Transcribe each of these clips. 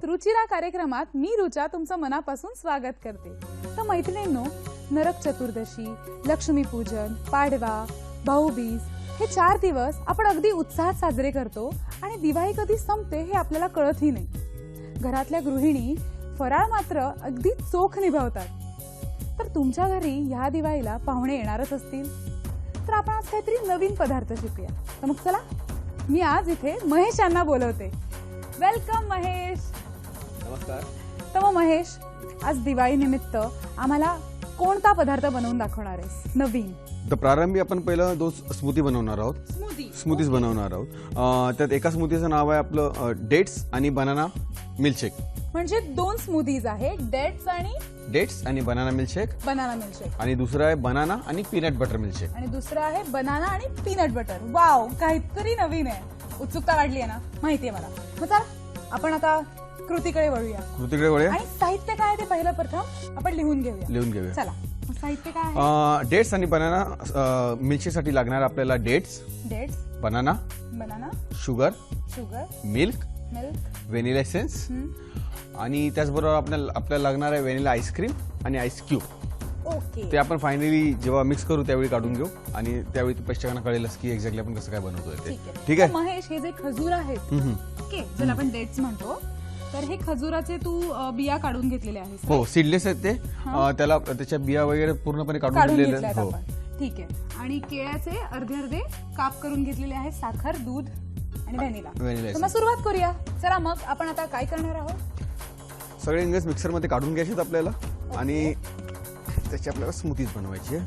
रुचिरा कार्यक्रमात मी रुचा तुमचं मनापासून स्वागत करते। तर मैत्रिणींनो, नरक चतुर्दशी, लक्ष्मीपूजन, पाडवा, भाऊबीज हे 4 दिवस आपण अगदी उत्साहात साजरे करतो आणि दिवाळी कधी संपते हे आपल्याला कळतही नाही। घरातल्या गृहिणी फराळ मात्र अगदी चोख निभावतात। तर तुमच्या घरी ह्या दिवाळीला पाहुणे येणारच असतील तर आपण आज काहीतरी नवीन पदार्थ शिकूया। तर मग चला, मी आज इथे महेश यांना बोलवते। वेलकम महेश। नमस्कार। तर मग महेश, आज दिवाळी निमित्त आम्हाला कोणता पदार्थ बनवून दाखवणार आहेस नवीन? तर प्रारंभी आपण पहिलं 2 स्मूथी बनवणार आहोत। स्मूथीज बनवणार आहोत। त्यात एका स्मूथीचं नाव आहे आपलं डेट्स आणि बनाना मिल्कशेक। म्हणजे 2 स्मूथीज आहे, डेट्स आणि बनाना मिल्कशेक। आणि दुसरा आहे बनाना आणि पीनट बटर मिल्कशेक। आणि दुसरा आहे बनाना आणि पीनट बटर। वाव, काहीतरी नवीन आहे। उत्सुकता वाढली आहे ना, माहिती आहे मला। मग चल आपण आता कृतीकडे वळूया। आणि साहित्य काय ते पहिलं प्रथम आपण लिहून घेऊया। चला, साहित्य काय आहे? डेट्स आणि बनाना मिल्कशेक साठी लागणार आपल्याला dates, banana, sugar, milk, vanilla essence आणि त्याचबरोबर आपल्याला लागणार आहे व्हॅनिला आईस्क्रीम आणि आईस क्यूब। ओके, ते आपण फायनली जेव्हा मिक्स करू त्यावेळी काढून घेऊ आणि त्यावेळी प्रेक्षकांना कळेलच की एक्झॅक्टली आपण कसं काय बनवतोय ते। ठीक आहे महेश, हे जे खजूर आहेत, ओके, ज्याला आपण डेट्स म्हणतो, तर हे खजुराचे तू बिया काढून घेतलेले आहेत? हो, सीडलेस आहेत ते। त्याला त्याच्या बिया वगैरे पूर्णपणे काढून घेतलेले आहेत। हो, ठीक आहे। आणि केळ्याचे अर्धे काप करून घेतलेले आहेत, साखर, दूध आणि व्हॅनिला। मग सुरुवात करूया। चला, मग आपण आता काय करणार आहोत? सगळे इंग्रेडियंट्स मिक्सर मध्ये काढून घ्यायचे आपल्याला आणि त्याची आपल्याला स्मूथीज बनवायची आहे।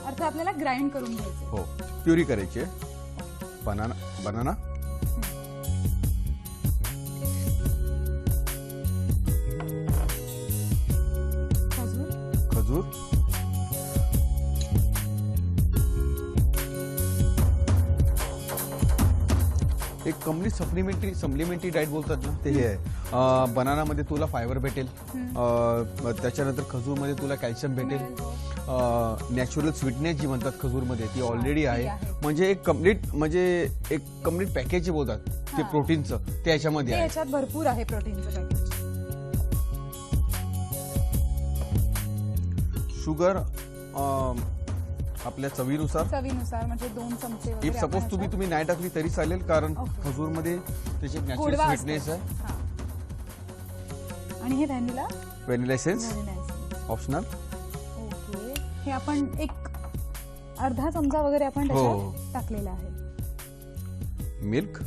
अर्थ आपल्याला ग्राइंड करून घ्यायचे। हो, प्युरी करायची आहे। बनाना, खजूर, एक कम्प्लीट सप्लिमेंटरी डाएट बोलतात ना, ते हे आहे। बनाना मध्ये तुला फायबर भेटेल, त्याच्यानंतर खजूर मध्ये तुला कॅल्शियम भेटेल, नॅचरल स्वीटनेस जी म्हणतात खजूर मध्ये ती ऑलरेडी आहे। म्हणजे एक कम्प्लीट पॅकेज बोलतात ते प्रोटीनचं, ते याच्यामध्ये आहे। याच्यात भरपूर आहे प्रोटीनचं पॅकेज। शुगर आपल्या चवीनुसार, म्हणजे 2 चमचे वगैरे। इफ सपोज तुम्ही नाही टाकली तरी चालेल, कारण खजूर मध्ये त्याची नॅचरल स्वीटनेस आहे। आणि हे व्हॅनिला एसेन्स ऑप्शनल। ओके, हे आपण एक अर्धा चमचा वगैरे आपण त्याच्यात टाकलेला आहे। मिल्क,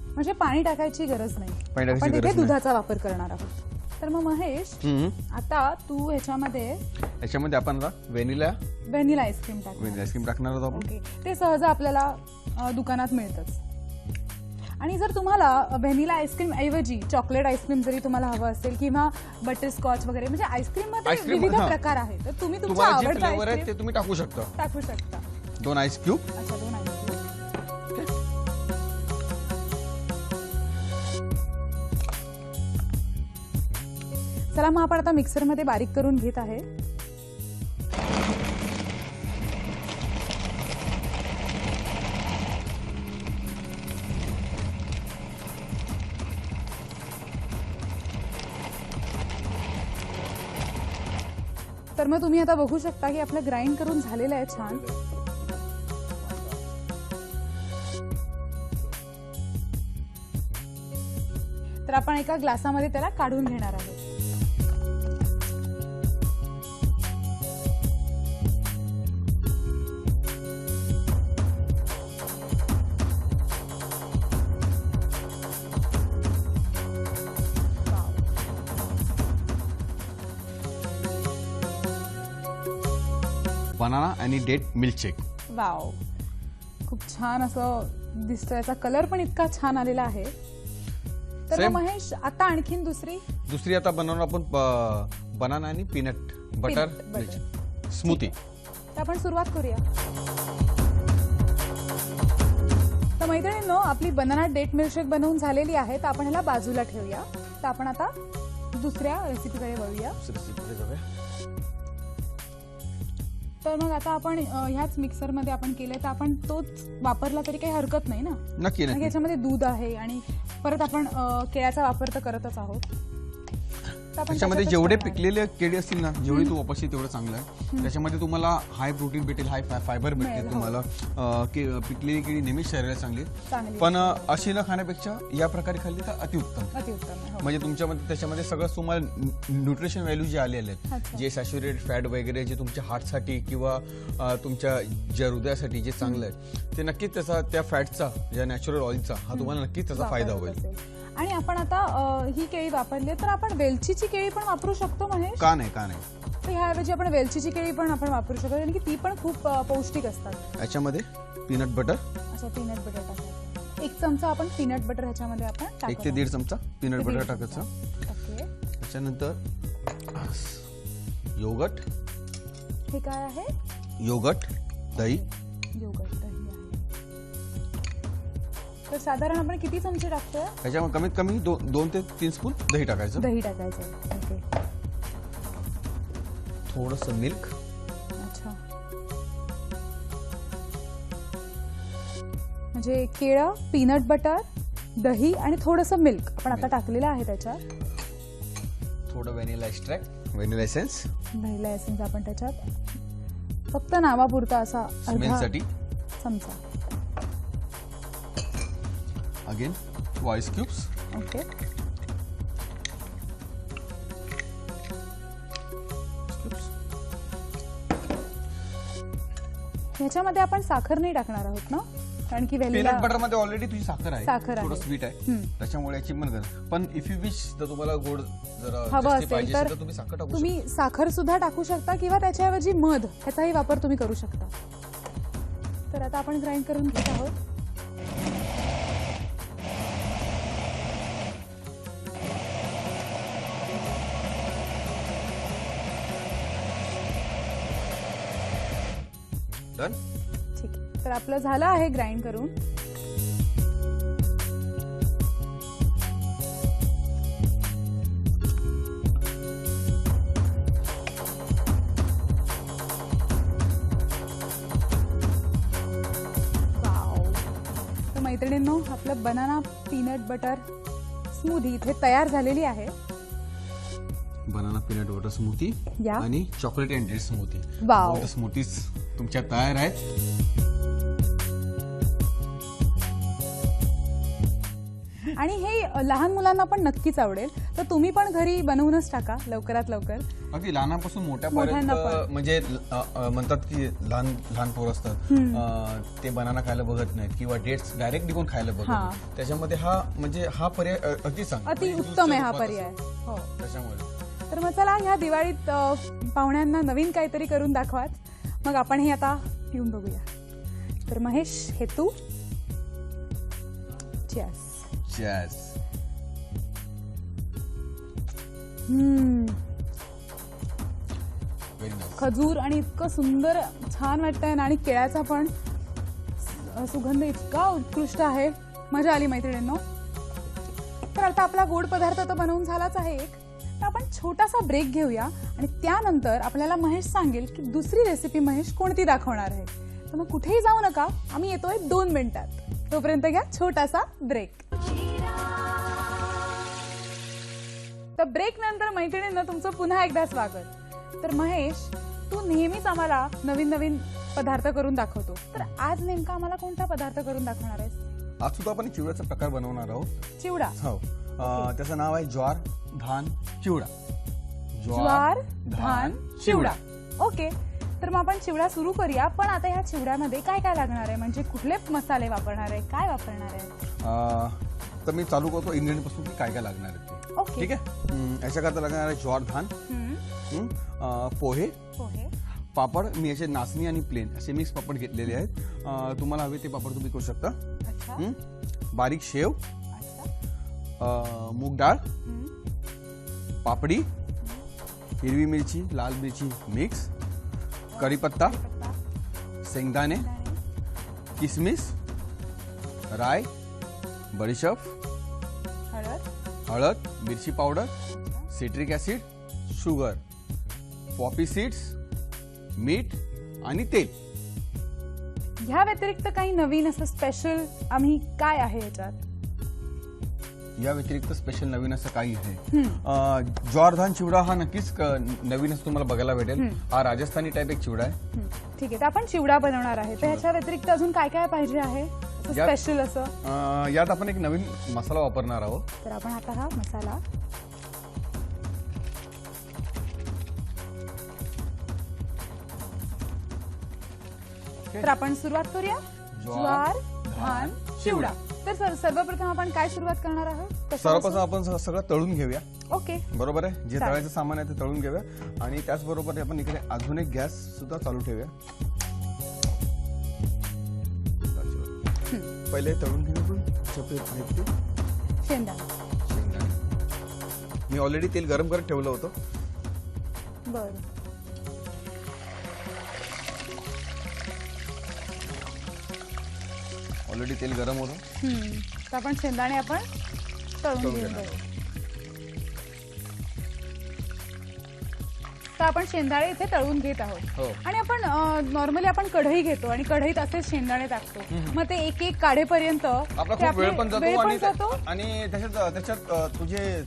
म्हणजे पाणी टाकायची गरज नाही, आपण तिथे दुधाचा वापर करणार आहोत। तर मग महेश, आता तू ह्याच्यामध्ये आपण व्हॅनिला आईस्क्रीम टाकणार आहोत आपण। ओके, ते सहज आपल्याला दुकानात मिळतच। आणि जर तुम्हाला व्हॅनिला आईस्क्रीम ऐवजी चॉकलेट आईस्क्रीम जरी तुम्हाला हवं असेल किंवा बटरस्कॉच वगैरे, म्हणजे आईस्क्रीम मध्ये विविध प्रकार आहेत, तर तुम्ही तुमच्या आवडता आईस्क्रीम ते तुम्ही टाकू शकता। 2 आईस क्यूब। अच्छा, 2 आईस क्यूब। चला, मग आपण आता मिक्सर मध्ये बारीक करून घेत आहे। तर मग तुम्ही आता बघू शकता की आपलं ग्राइंड करून झालेलं आहे छान। तर आपण एका ग्लासामध्ये त्याला काढून घेणार आहोत। बनाना आणि डेट मिल्कशेक. वाव, खूप छान असं दिसतंय. याचा कलर पण इतका छान आलेला आहे. तर Same. मग महेश, आता आणखीन दुसरी आता बनवणार आपण बनाना आणि peanut butter Peanut butter. Smoothie. तर आपण सुरुवात करूया. तर मैत्रिणींनो, आपली बनाना डेट मिल्कशेक बनवून झालेली आहे. तर आपण ह्याला बाजूला ठेवूया. तर आपण आता दुसऱ्या रेसिपीकडे वळूया. तर मग आता आपण ह्याच मिक्सरमध्ये आपण केलंय, तर आपण तोच वापरला तरी काही हरकत नाही ना. नक्की मग नक्की. याच्यामध्ये दूध आहे आणि परत आपण केळ्याचा वापर तर करतच आहोत. तर आपण त्याच्यामध्ये त्याच्यातच जेवढे करणार. पिकलेले केळी असतील ना, जेवढी तू वापरशील तेवढं चांगलं आहे. त्याच्यामध्ये तुम्हाला हाय प्रोटीन भेटेल, हाय फायबर भेटेल मिळेल, हो. तुम्हाला. पिकलेली केळी नेहमीच शरीराला चांगली. चांगली. पण अशी न खाण्यापेक्षा या प्रकारे खाल्ली तर अतिउत्तम. अतिउत्तम आहे, हो. म्हणजे तुमच्यामध्ये त्याच्यामध्ये सगळं तुम्हाला न्यूट्रिशन व्हॅल्यू जे आलेले आहेत, अच्छा. जे सॅच्युरेटेड फॅट वगैरे जे तुमच्या हार्टसाठी किंवा तुमच्या ज्या हृदयासाठी जे चांगलं आहे ते नक्कीच त्याचा त्या फॅटचा ज्या नॅचरल ऑइलचा हा तुम्हाला नक्कीच त्याचा फायदा वापरत होईल. असेल. आणि आपण आता ही केळी वापरली आहे, तर आपण वेलचीची केळी पण वापरू शकतो महेश. का नाही का नाही. तर ह्याऐवजी आपण वेलचीची केळी पण आपण वापरू शकतो, कारण की ती पण खूप पौष्टिक असतात. याच्यामध्ये पीनट बटर असं पीनट बटर टाकायचं. 1 चमचा आपण पीनट बटर ह्याच्यामध्ये आपण 1 टाकतो. ते 1.5 चमचा पीनट बटर दीड टाकायचं. ओके. त्याच्यानंतर योगट. हे काय आहे? योगट दही. योगर्ट दही आहे. तर साधारण आपण किती चमचे टाकतोय? त्याच्यामध्ये कमीत कमी 2 ते 3 स्पून दही टाकायचं. दही टाकायचं. ओके. थोडंसं मिल्क. अच्छा. म्हणजे केळं, पीनट बटर, दही आणि थोडंसं मिल्क आपण आता टाकलेलं आहे त्याच्यात. थोडं vanilla extract, vanilla essence vanilla essence आपण त्याच्यात फक्त नावापुरता असा अर्धा स्मेलसाठी. चमचा. Again 2 ice cubes. ओके. ह्याच्यामध्ये आपण साखर नाही टाकणार आहोत ना, कारण की व्हॅनिला पीनट बटर मध्ये ऑलरेडी तुझी साखर आहे, साखर आहे. थोडं स्वीट आहे. हम्म. त्याच्यामुळे याची मन पण इफ यू विश जर तुम्हाला गोड जरा हवं जास्ती असेल पाहिजे तर असेल तर तुम्ही साखर टाकू शकता. तुम्ही साखर सुद्धा टाकू शकता किंवा त्याच्याऐवजी मध ह्याचाही वापर तुम्ही करू शकता. तर आता आपण ग्राइंड करून घेत आहोत. डन. ठीक आहे. तर आपलं झालं आहे ग्राइंड करून. वाव. तर मैत्रिणींनो, आपलं बनाना पीनट बटर स्मूदी इथे तयार झालेली आहे. बनाना पीनट बटर स्मूथी या. आणि chocolate and date smoothie. Wow. Smoothies तुमच्या तयार आहेत. आणि हे लहान मुलांना पण नक्कीच आवडेल. तर तुम्ही पण घरी बनवूनच टाका लवकरात लवकर. अगदी लहानापासून मोठ्यांना मोठ्यापर्यंत. पण. म्हणजे म्हणतात की लहान लहान पोरं असतात ते बनाना खायला बघत नाहीत किंवा डेट्स डायरेक्ट निघून खायला बघत हा. नाहीत. त्याच्यामध्ये हा पर्याय अगदी चांगला. अति म्हणजे उत्तम आहे हा ज्यूसच्या पर्याय. रूपात हो. असतो. त्याच्यामुळे तर मग चला, ह्या दिवाळीत पाहुण्यांना नवीन काहीतरी करून दाखवाच. मग आपण हे आता पिऊन बघूया. तर महेश, हे तू. Cheers. Cheers. Very nice. खजूर आणि इतकं सुंदर छान वाटतंय ना, आणि केळ्याचा पण सुगंध इतका उत्कृष्ट आहे. मजा आली मैत्रिणींनो. तर आता आपला गोड पदार्थ तर बनवून झालाच आहे एक. तर आपण छोटासा ब्रेक घेऊया आणि त्यानंतर आपल्याला महेश सांगेल की दुसरी रेसिपी महेश कोणती दाखवणार आहे. तर मग कुठेही जाऊ नका, आम्ही येतोय 2 मिनिटात. तोपर्यंत घ्या छोटासा ब्रेक. तर ब्रेक नंतर मैत्रिणींना तुमचं पुन्हा एकदा स्वागत. तर महेश, तू नेहमीच आम्हाला नवीन नवीन पदार्थ करून दाखवतो. तर आज नेमका आम्हाला कोणता पदार्थ करून दाखवणार आहेस? आज सुद्धा आपण चिवड्याचा प्रकार बनवणार आहोत. चिवडा. हो. त्याचं नाव आहे ज्वार धान चिवडा. ज्वार धान चिवडा. ओके. तर मग आपण चिवडा सुरू करूया. पण आता ह्या चिवड्यामध्ये काय काय लागणार आहे, म्हणजे कुठले मसाले वापरणार आहे, काय वापरणार आहे? तर मी चालू करतो इंग्रेडियंट पासून की काय काय लागणार आहे ते. ओके. ठीक आहे. याच्याकरता लागणार आहे ज्वार धान, पोहे, पोहे, पापड मी याचे नाचणी आणि प्लेन असे मिक्स पापड घेतलेले आहेत. तुम्हाला हवे ते पापड तुम्ही करू शकता. अच्छा. बारीक शेव, अच्छा. मूग डाळ, पापडी, हम्म. हिरवी मिरची, लाल मिरची मिक्स, कढीपत्ता, शेंगदाणे, किसमिस, राय, बडीशेप, हळद. हळद, मिरची powder, citric acid, sugar, Poppy seeds, मीठ आणि तेल. ह्या व्यतिरिक्त काही नवीन असं स्पेशल आम्ही काय आहे याच्यात? या व्यतिरिक्त स्पेशल नवीन असं काही आहे. ज्वार धान चिवडा हा नक्कीच नवीन असं तुम्हाला बघायला भेटेल. हा राजस्थानी टाईप एक चिवडा आहे. ठीक आहे, तर आपण चिवडा बनवणार आहे, तर ह्याच्या व्यतिरिक्त अजून काय काय पाहिजे आहे स्पेशल असं? यात आपण एक नवीन मसाला वापरणार आहोत. तर आपण आता हा मसाला तर आपण सुरुवात करूया. ज्वार धान चिवडा. तर सर्वप्रथम आपण काय सुरुवात करणार आहोत? सर्वप्रथम आपण सगळं तळून घेऊया. ओके, बरोबर आहे. जे चालेल. तळायचं सामान आहे ते तळून घेऊया आणि त्याचबरोबर आपण इकडे अजून एक गॅस सुद्धा चालू ठेवूया. पहिले तळून घेऊया शेंगदाणे. मी ऑलरेडी तेल गरम करत ठेवलं होतं. बरं. ऑलरेडी तेल गरम होतं. तर आपण शेंगदाणे आपण तळून तळून घेऊया. घेणार. तर आपण शेंगदाणे इथे तळून घेत आहोत. हो. आणि आपण नॉर्मली आपण कढई घेतो आणि कढईत असेच शेंगदाणे टाकतो. मग ते एक एक काढेपर्यंत आपला ते खूप वेळ आपले- पण वेळ पण जातो जातो. आणि त्याच्यात तुझे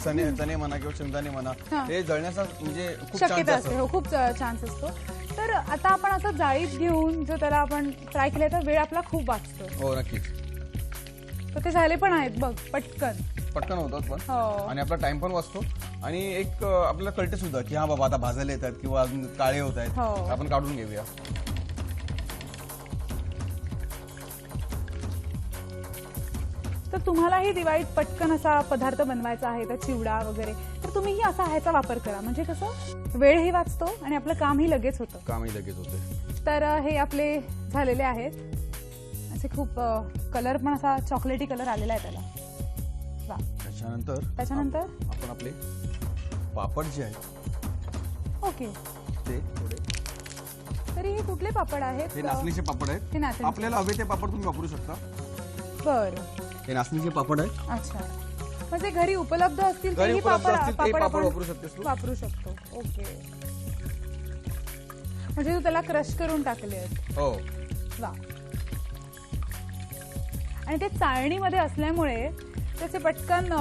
चणे म्हणा किंवा शेंगदाणे म्हणा हा. हे जळण्याचा म्हणजे खूप चान्स शक्यता असते. असतो. हो, खूप चान्स असतो. तर आता आपण असं जाळीत घेऊन जर त्याला आपण फ्राय केलं तर वेळ आपला खूप वाचतो. हो नक्कीच. तर ते झाले पण आहेत बघ, पटकन. पटकन होतात पण हो. आणि आपला टाइम पण वाचतो आणि एक आपल्याला कळते सुद्धा की हा बाबा आता भाजायला येतात किंवा अजून काळे होत आहेत. हो. आपण काढून घेऊया. तर तुम्हालाही दिवाळीत पटकन असा पदार्थ बनवायचा आहे, तर चिवडा वगैरे, तर तुम्हीही असा ह्याचा वापर करा. म्हणजे कसं वेळही वाचतो आणि आपलं कामही लगेच होतं. कामही लगेच होते. तर हे आपले झालेले आहेत. असे खूप कलर पण असा चॉकलेटी कलर आलेला आहे त्याला. वा. त्याच्यानंतर आपण आपले पापड जे आहेत ओके. ते थोडे तरी हे कुठले पापड आहेत? हे नाचणीचे पापड आहेत. हे नाचणीचे. आपल्याला हवे ते पापड तुम्ही वापरू शकता. बरं. हे नाचणीचे पापड आहेत. अच्छा, म्हणजे घरी उपलब्ध असतील घरी तेही उपलब्ध असतील ते पापड पापड आपण वापरू शकतेस तू. वापरू शकतो. ओके, म्हणजे तू त्याला क्रश करून टाकले आहेत. हो. वा. आणि ते चाळणीमध्ये असल्यामुळे त्याचे पटकन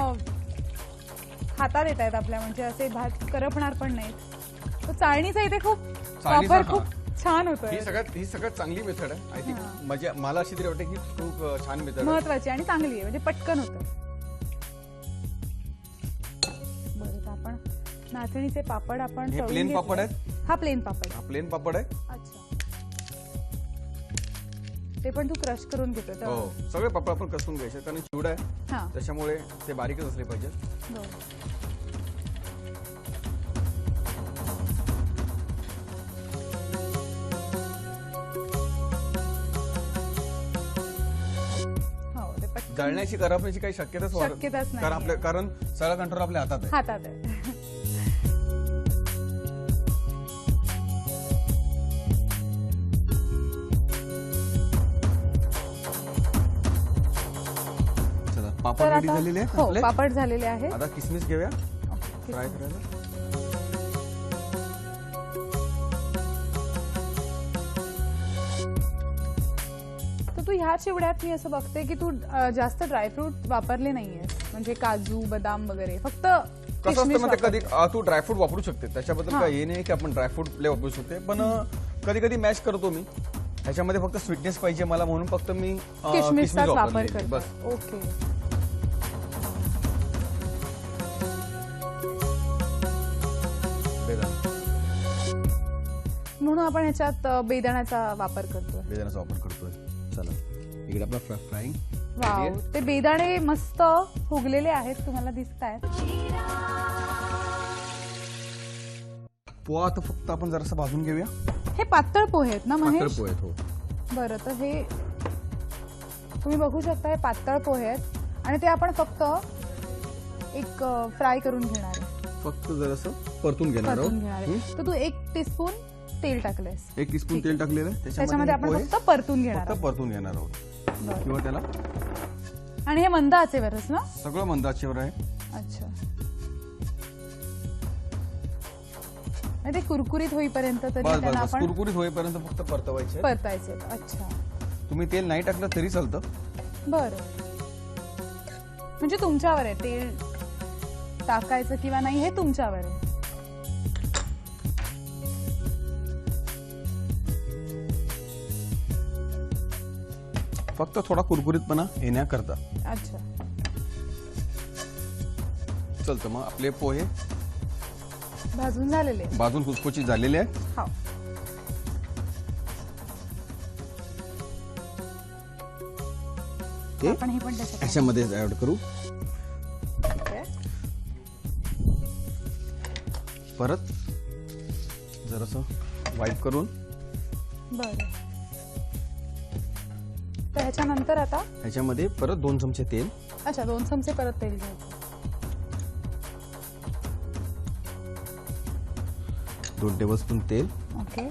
हातात येत आहेत आपल्या, म्हणजे असे भात करपणार पण नाहीत. तर चाळणीचा इथे खूप चाळणीचा, वापर हा. खूप छान होतोय. ही सगळ्यात चांगली मेथड आहे. आय हा. थिंक मला अशी तरी वाटते की खूप छान मेथड आहे. महत्वाची आणि चांगली आहे, म्हणजे पटकन होतं. बरं, तर आपण नाचणीचे पापड आपण हे तळून प्लेन घेतले. पापड आहेत. हा प्लेन पापड. हा प्लेन पापड आहे. अच्छा, ते पण तू क्रश करून घेतो तर? हो, सगळे पापड आपण कसून घ्यायचे कारण चिवडा आहे हा. त्याच्यामुळे ते बारीकच असले पाहिजे. बरं. हो, ते पटकन जळण्याची करपण्याची काही शक्यताच शक्यताच नाहीये. कारण सगळा कंट्रोल आपल्या हातात आहे. हातात आहे. चला, पापड तर रेडी आता झालेले आहेत हो, आपले. पापड झालेले आहेत. आता किसमिस घेऊया ओके, फ्राय करायला. तर तू ह्या चिवड्यात मी असं बघते की तू जास्त ड्रायफ्रूट वापरले नाहीयेस, म्हणजे काजू बदाम वगैरे, फक्त कसं असतं किशमिश म्हणजे कधी वापरते. तू ड्रायफ्रूट वापरू शकते त्याच्याबद्दल हा. काय हे नाही की आपण ड्रायफ्रूट वापरू शकते पण कधी कधी मॅच करतो मी ह्याच्यामध्ये फक्त स्वीटनेस पाहिजे मला म्हणून फक्त मी किशमिशचाच वापर वापरलेली. करतो. बस. ओके. बेदाणा म्हणून आपण ह्याच्यात बेदाण्याचा वापर करतोय. बेदाण्याचा वापर करतोय. चला, इकडे आपला फ्राईंग वाव, ते बेदाणे मस्त फुगलेले आहेत, तुम्हाला दिसत आहेत. पोहा आता फक्त आपण जरासं भाजून घेऊया. हे पातळ पोहे आहेत ना पातळ महेश? पोहे आहेत, हो. बरं, तर हे तुम्ही बघू शकता, हे पातळ पोहे आहेत आणि ते आपण फक्त एक फ्राय करून घेणार आहे, फक्त जरासं परतून घेणार परतून घेणार आहोत. आहे. तर तू 1 टीस्पून तेल टाकलेस, 1 टीस्पून तेल टाकलेलं आहे. त्याच्यामध्ये आपण पोहे फक्त परतून घेणार फक्त आहोत. परतून घेणार आहोत. बरं. किंवा त्याला आणि हे मंद आचेवरच ना? सगळं मंद आचेवर आहे. अच्छा. आणि ते कुरकुरीत होईपर्यंत तरी बस त्यांना बस आपण कुरकुरीत होईपर्यंत फक्त परतवायचे. परतायचे. अच्छा, तुम्ही तेल नाही टाकलं तरी चालतं. बरं. म्हणजे तुमच्यावर आहे तेल टाकायचं किंवा नाही, हे तुमच्यावर आहे. फक्त थोडा कुरकुरीतपणा येण्याकरता. अच्छा, चलतं. मग आपले पोहे भाजून झालेले. भाजून खुसखुशीत झालेले आहेत. हा, ते आपण हे पण त्याच्यात याच्यामध्ये ऍड करू. ठीक आहे. परत जरासं वाईट करून बरं, तर ह्याच्यानंतर आता ह्याच्यामध्ये परत 2 चमचे तेल. अच्छा, 2 चमचे परत तेल घ्यायचं. 2 टेबलस्पून तेल. ओके.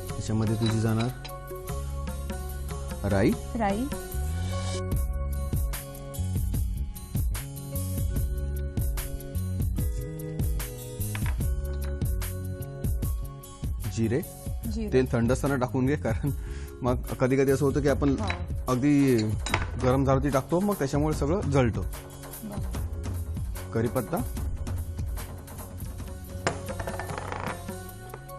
त्याच्यामध्ये तुझी जाणार राई. राई, जिरे. जिरे. तेल थंड असताना टाकून घे, कारण मग कधी कधी असं होतं की आपण हो. अगदी गरम झालं ती टाकतो, मग त्याच्यामुळे सगळं जळतं. बरं. कढीपत्ता.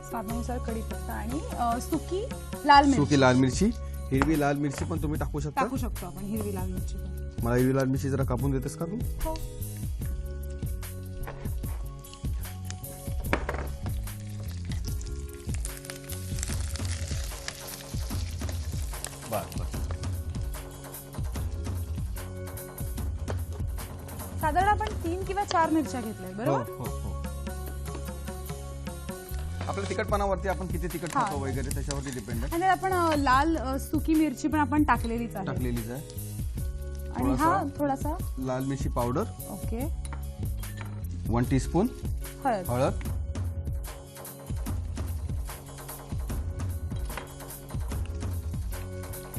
स्वादानुसार कढीपत्ता आणि सुकी लाल मिरची सुकी लाल मिरची. हिरवी लाल मिरची पण तुम्ही टाकू शकता. टाकू शकतो आपण, हिरवी लाल मिरची पण. मला हिरवी लाल मिरची जरा कापून देतेस का तू? हो. साधारण आपण 3 किंवा 4 मिरच्या घेतल्या, हो बरोबर? हो हो. आपल्या तिखटपणावरती आपण किती तिखट हा. खातो वगैरे त्याच्यावरती डिपेंड आहे. आणि आपण लाल सुकी मिरची पण आपण टाकलेलीच आहे. टाकलेलीच आहे. आणि हा थोडासा लाल मिरची पावडर. ओके. 1 टीस्पून हळद. हळद.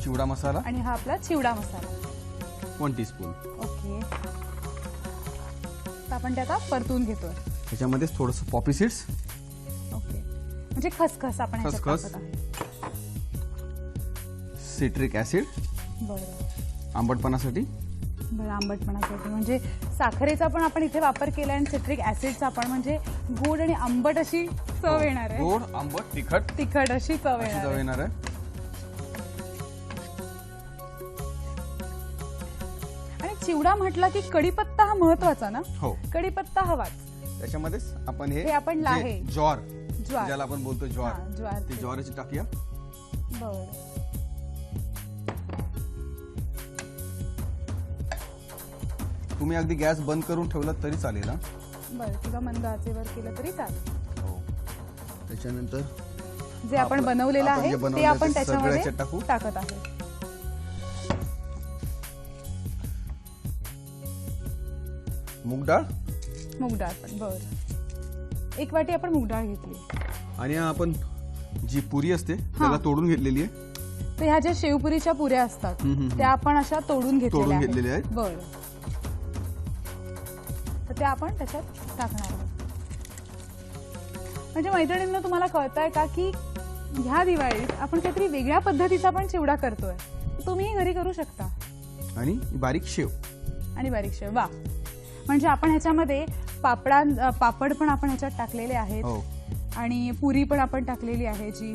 चिवडा मसाला आणि हा आपला चिवडा मसाला 1 टीस्पून. ओके. तर आपण ते आता परतून घेतोय. त्याच्यामध्येच थोडंसं पॉपी सीड्स. ओके. म्हणजे खसखस आपण ह्याच्यात खसखस. टाकत आहे. सिट्रिक ऍसिड बरं आंबटपणासाठी. बरं, आंबटपणासाठी म्हणजे साखरेचा पण आपण इथे वापर केला आणि सिट्रिक ऍसिडचा पण, म्हणजे गोड आणि आंबट अशी चव येणार आहे. गोड आंबट तिखट तिखट अशी चव अशी येणार चव आहे. येणार आहे. आणि चिवडा म्हटला की कढीपत्ता हा महत्वाचा ना? हो. कढीपत्ता हवाच. त्याच्यामध्येच आपण हे आपण लाहे. ज्वार ज्वार. ज्याला आपण बोलतो ज्वार, हा, ज्वार. ते ज्वाराची टाकूया. बरं. तुम्ही अगदी गॅस बंद करून ठेवला तरी चालेल. हा. बरं, किंवा मंद आचेवर केलं तरी चालेल. हो. त्याच्यानंतर जे आपण बनवलेलं आपण जे आहे बनवलं ते आपण ते सगळं त्याच्यामध्ये याच्यात टाकू. टाकत आहे. मूग डाळ. मूग डाळ पण. बरं, 1 वाटी आपण मूग डाळ घेतली. आणि आपण जी पुरी असते त्याला तोडून घेतलेली आहे. तर ह्या ज्या शेवपुरीच्या पुऱ्या असतात त्या आपण अशा तोडून घेतलेल्या आहेत. बरं, तर त्या आपण त्याच्यात टाकणार आहोत. म्हणजे मैत्रिणींना तुम्हाला कळतंय का की ह्या दिवाळीत आपण काहीतरी वेगळ्या पद्धतीचा पण चिवडा करतोय. तुम्हीही घरी करू शकता. आणि बारीक शेव. आणि बारीक शेव. वा, म्हणजे आपण ह्याच्यामध्ये पापड पण आपण ह्याच्यात टाकलेले आहेत. हो. आणि पुरी पण आपण टाकलेली आहे जी,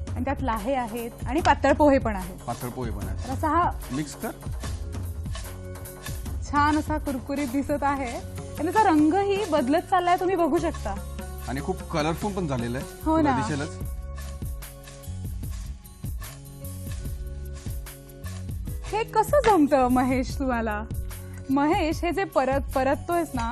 आणि त्यात लाहे आहेत आणि पातळ पोहे पण आहेत. पातळ पोहे पण आहेत. तर असा हा मिक्स कर. छान असा कुरकुरीत दिसत आहे. आणि त्याचा रंगही बदलत चाललाय, तुम्ही बघू शकता. आणि खूप कलरफुल पण झालेलं आहे. हो ना. दिसेलच. हे कसं जमतं महेश तुम्हाला? महेश हे जे परततोयस ना,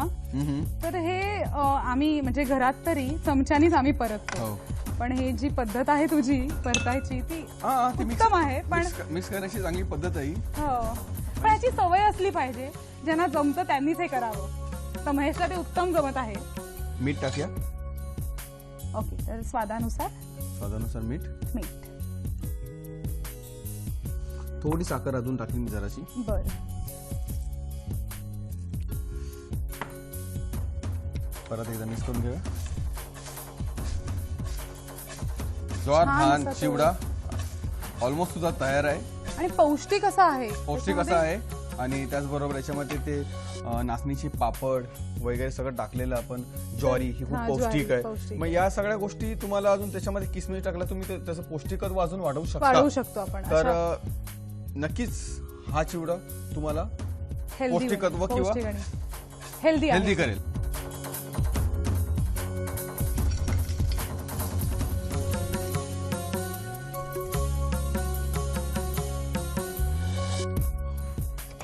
तर हे आम्ही म्हणजे घरात तरी चमच्यानीच आम्ही परततो. हो. पण हे जी पद्धत आहे तुझी परतायची ती उत्तम आहे. पण मिक्स करण्याची चांगली पद्धत आहे. हो, पण याची सवय असली पाहिजे. ज्यांना जमतं त्यांनीच हे करावं. तर महेशला ते उत्तम जमत आहे. मीठ टाकूया. ओके, तर स्वादानुसार मीठ. थोडी साखर अजून टाकली मी जराशी. बरं. परत एकदा मिक्स करून घेऊया. ज्वार धान चिवडा ऑलमोस्ट तुझा तयार आहे. आणि पौष्टिक असा आहे. आणि त्याचबरोबर याच्यामध्ये ते नाचणीची पापड वगैरे सगळं टाकलेलं आपण. ज्वारी ही खूप पौष्टिक आहे. मग या सगळ्या गोष्टी तुम्हाला अजून त्याच्यामध्ये किसमिस टाकला तुम्ही त्याचं पौष्टिकत्व अजून वाढवू शकतो आपण. तर नक्कीच हा चिवडा तुम्हाला पौष्टिकत्व किंवा हेल्दी करेल.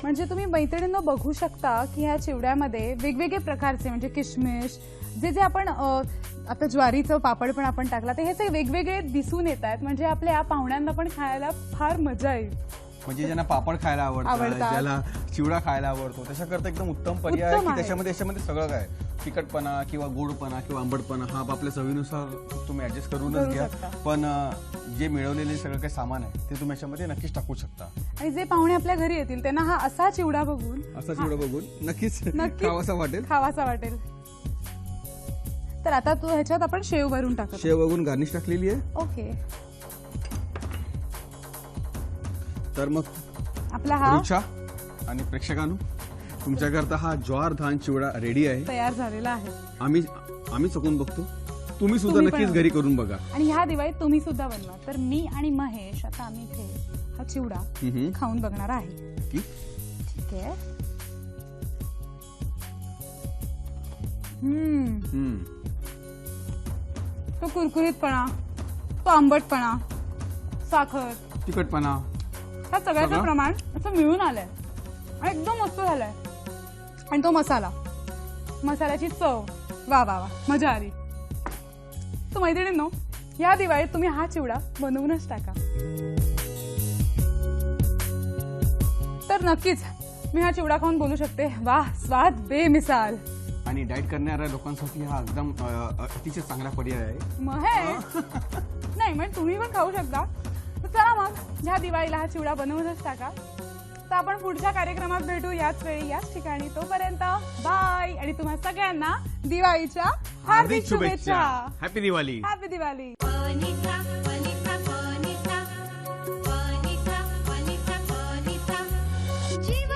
म्हणजे तुम्ही मैत्रिणींनो बघू शकता की ह्या चिवड्यामध्ये वेगवेगळे प्रकारचे म्हणजे किशमिश जे आपण आता ज्वारीचं पापड पण आपण टाकला तर हे सगळे वेगवेगळे दिसून येत आहेत. म्हणजे आपल्या पाहुण्यांना पण खायला फार मजा येईल. म्हणजे ज्यांना पापड खायला आवडतं, ज्याला चिवडा खायला आवडतो त्याच्याकरता एकदम उत्तम पर्याय आहे. त्याच्यामध्ये सगळं काय तिखटपणा किंवा गोडपणा किंवा आंबटपणा हा आपल्या चवीनुसार तुम्ही ऍडजस्ट करूनच घ्या. पण जे मिळवलेले सगळं काही सामान आहे ते तुम्ही याच्यामध्ये नक्कीच टाकू शकता. आणि जे पाहुणे आपल्या घरी येतील त्यांना हा असा चिवडा बघून नक्कीच खावासा वाटेल. तर आता तू ह्याच्यात आपण शेव भरून टाकतो. शेव भरून गार्निश टाकलेली आहे. ओके, तर मग आपला हा रुचा आणि प्रेक्षकांनो तुमच्याकरता हा ज्वार धान चिवडा रेडी आहे, तयार झालेला आहे. आम्ही चकून बघतो. तुम्ही सुद्धा नक्कीच घरी करून बघा. आणि ह्या दिवाळीत तुम्ही सुद्धा बनवा. तर मी आणि महेश आता आम्ही इथे हा चिवडा खाऊन बघणार आहे. ठीक आहे. तो कुरकुरीतपणा, तो आंबटपणा, साखर, तिखटपणा, ह्या सगळ्याचं प्रमाण असं मिळून आलंय आणि एकदम मस्त झालंय. आणि तो मसाल्याची चव, वा वा वा, मजा आली. तो मैत्रिणींनो या दिवाळीत तुम्ही हा चिवडा बनवूनच टाका. तर नक्कीच मी हा चिवडा खाऊन बोलू शकते, वाह स्वाद बेमिसाल. आणि डाएट करणाऱ्या लोकांसाठी हा एकदम अतिशय चांगला पर्याय आहे. महेश नाही म्हणजे तुम्ही पण खाऊ शकता. चला मग ह्या दिवाळीला हा चिवडा बनवूनच टाका. तर आपण पुढच्या कार्यक्रमात भेटू याच वेळी याच ठिकाणी. तोपर्यंत बाय. आणि तुम्हा सगळ्यांना दिवाळीच्या हार्दिक शुभेच्छा. हॅपी दिवाळी. हॅपी दिवाळी. जीवन